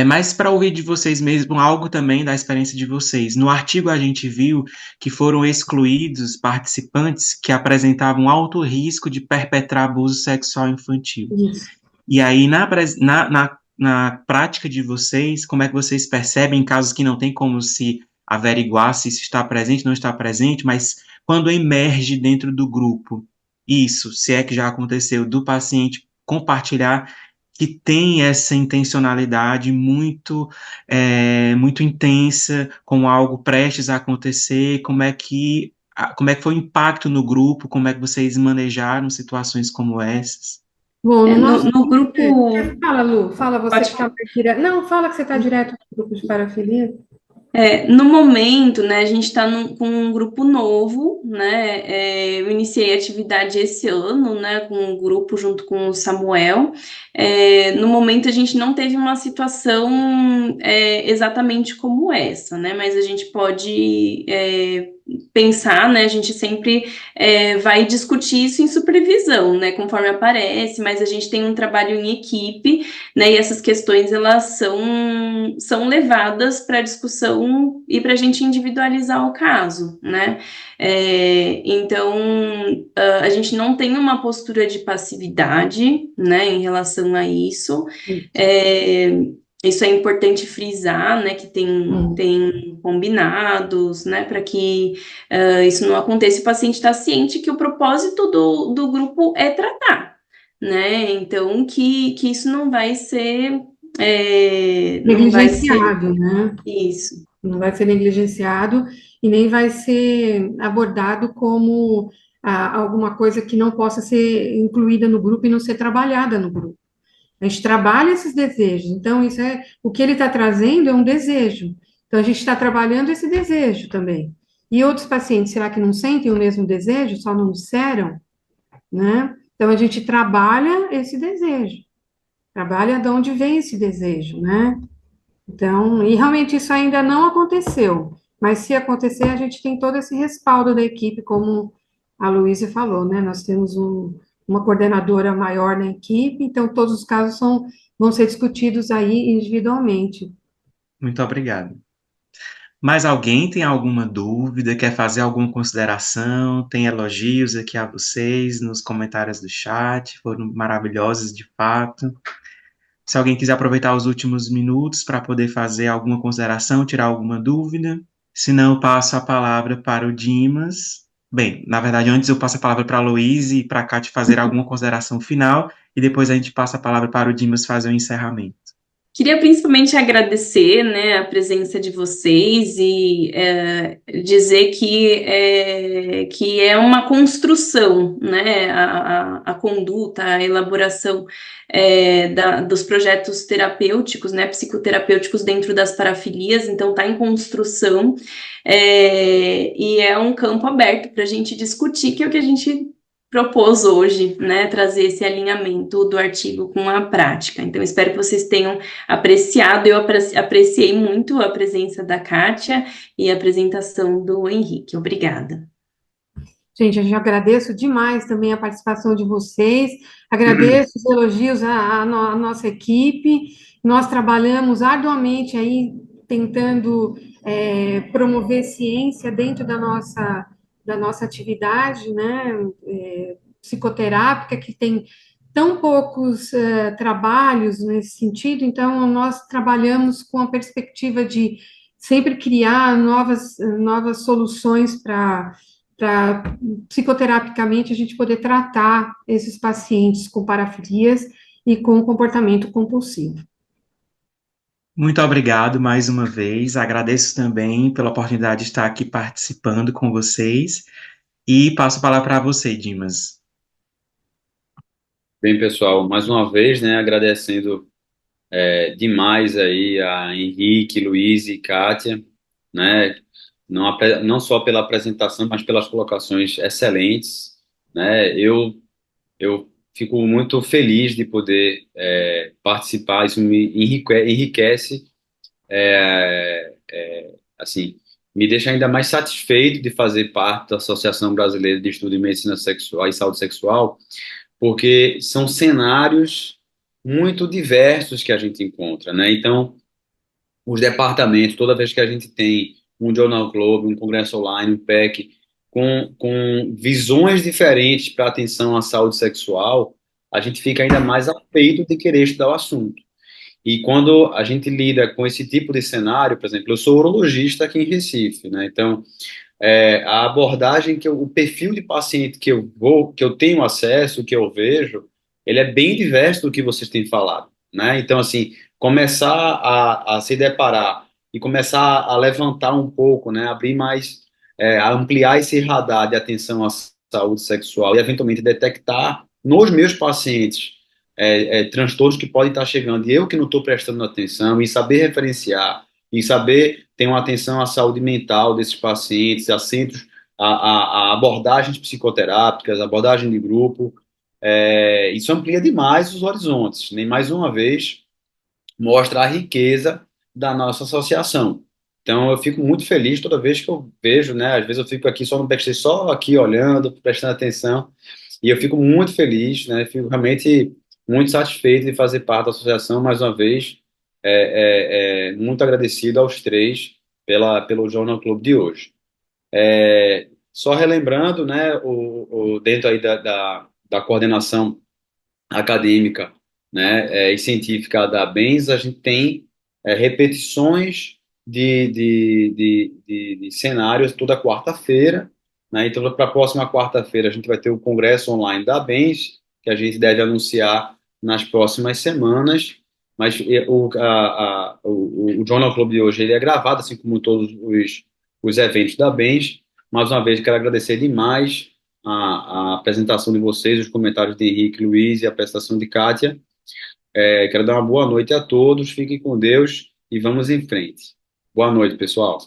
mais para ouvir de vocês mesmo, algo também da experiência de vocês. No artigo a gente viu que foram excluídos participantes que apresentavam alto risco de perpetrar abuso sexual infantil. Isso. E aí, na prática de vocês, como é que vocês percebem casos que não tem como se averiguar se isso está presente, não está presente, mas quando emerge dentro do grupo, isso, se é que já aconteceu, do paciente compartilhar que tem essa intencionalidade muito intensa, com algo prestes a acontecer, como é que como é que foi o impacto no grupo, como é que vocês manejaram situações como essas? Bom, no No, nosso no grupo, fala, Lu, fala você que pode está mais direto. Não, fala que você está direto no grupo de parafilia. No momento, né, a gente está com um grupo novo, né, eu iniciei a atividade esse ano, né, com um grupo junto com o Samuel. No momento a gente não teve uma situação exatamente como essa, né, mas a gente pode pensar, né, a gente sempre vai discutir isso em supervisão, né, conforme aparece, mas a gente tem um trabalho em equipe, né, e essas questões elas são levadas para discussão e para a gente individualizar o caso, né? Então, a gente não tem uma postura de passividade, né, em relação a isso. É, isso é importante frisar, né, que tem combinados, né, para que isso não aconteça. O paciente está ciente que o propósito do grupo é tratar, né? Então, que isso não vai ser, não vai ser Negligenciado, né? isso. Não vai ser negligenciado e nem vai ser abordado como alguma coisa que não possa ser incluída no grupo e não ser trabalhada no grupo. A gente trabalha esses desejos, então isso é o que ele está trazendo é um desejo. Então a gente está trabalhando esse desejo também. E outros pacientes, será que não sentem o mesmo desejo, só não disseram, né? Então a gente trabalha esse desejo, trabalha de onde vem esse desejo, né? Então, e realmente isso ainda não aconteceu, mas se acontecer, a gente tem todo esse respaldo da equipe, como a Luísa falou, né? Nós temos uma coordenadora maior na equipe, então todos os casos vão ser discutidos aí individualmente. Muito obrigado. Mais alguém tem alguma dúvida, quer fazer alguma consideração? Tem elogios aqui a vocês nos comentários do chat, foram maravilhosos de fato. Se alguém quiser aproveitar os últimos minutos para poder fazer alguma consideração, tirar alguma dúvida, se não, eu passo a palavra para o Dimas. Bem, na verdade, antes eu passo a palavra para a Luísa e para a Cátia fazer alguma consideração final, e depois a gente passa a palavra para o Dimas fazer o encerramento. Queria principalmente agradecer, né, a presença de vocês e dizer que é uma construção, né, a conduta, a elaboração dos projetos terapêuticos, né, psicoterapêuticos dentro das parafilias, então está em construção e é um campo aberto para a gente discutir, que é o que a gente propôs hoje, né, trazer esse alinhamento do artigo com a prática. Então, espero que vocês tenham apreciado. Eu apreciei muito a presença da Kátia e a apresentação do Henrique. Obrigada. Gente, eu já agradeço demais também a participação de vocês, agradeço os elogios à nossa equipe, nós trabalhamos arduamente aí, tentando promover ciência dentro da nossa atividade, né, psicoterápica, que tem tão poucos trabalhos nesse sentido, então nós trabalhamos com a perspectiva de sempre criar novas soluções para psicoterapicamente a gente poder tratar esses pacientes com parafilias e com comportamento compulsivo. Muito obrigado mais uma vez. Agradeço também pela oportunidade de estar aqui participando com vocês. E passo a palavra para você, Dimas. Bem, pessoal, mais uma vez, né, agradecendo demais aí a Henrique, Luiz e Kátia, né, não só pela apresentação, mas pelas colocações excelentes, né, eu fico muito feliz de poder participar, isso me enriquece, assim, me deixa ainda mais satisfeito de fazer parte da Associação Brasileira de Estudo em Medicina Sexual e Saúde Sexual, porque são cenários muito diversos que a gente encontra, né? Então, os departamentos, toda vez que a gente tem um Journal Club, um congresso online, um PEC, com visões diferentes para atenção à saúde sexual, a gente fica ainda mais afeito de querer estudar o assunto. E quando a gente lida com esse tipo de cenário, por exemplo, eu sou urologista aqui em Recife, né? Então, a abordagem o perfil de paciente que eu tenho acesso, que eu vejo, ele é bem diverso do que vocês têm falado, né? Então, assim, começar a se deparar e começar a levantar um pouco, né? Abrir mais a ampliar esse radar de atenção à saúde sexual e, eventualmente, detectar nos meus pacientes transtornos que podem estar chegando e eu que não estou prestando atenção, e saber referenciar, e saber ter uma atenção à saúde mental desses pacientes, a centros, a abordagens psicoterápicas, abordagem de grupo, isso amplia demais os horizontes, nem mais uma vez mostra a riqueza da nossa associação. Então, eu fico muito feliz toda vez que eu vejo, né? Às vezes eu fico aqui só no backstage, só aqui olhando, prestando atenção, e eu fico muito feliz, né? Fico realmente muito satisfeito de fazer parte da associação, mais uma vez, muito agradecido aos três pelo Jornal Clube de hoje. Só relembrando, né, dentro aí da coordenação acadêmica, né, e científica da Bens, a gente tem repetições de cenários toda quarta-feira, né, então para a próxima quarta-feira a gente vai ter o congresso online da Bens, que a gente deve anunciar nas próximas semanas, mas o Journal Club de hoje ele é gravado, assim como todos os eventos da Bens. Mais uma vez, quero agradecer demais a apresentação de vocês, os comentários de Henrique, Luiz e a apresentação de Kátia. Quero dar uma boa noite a todos, fiquem com Deus e vamos em frente. Boa noite, pessoal.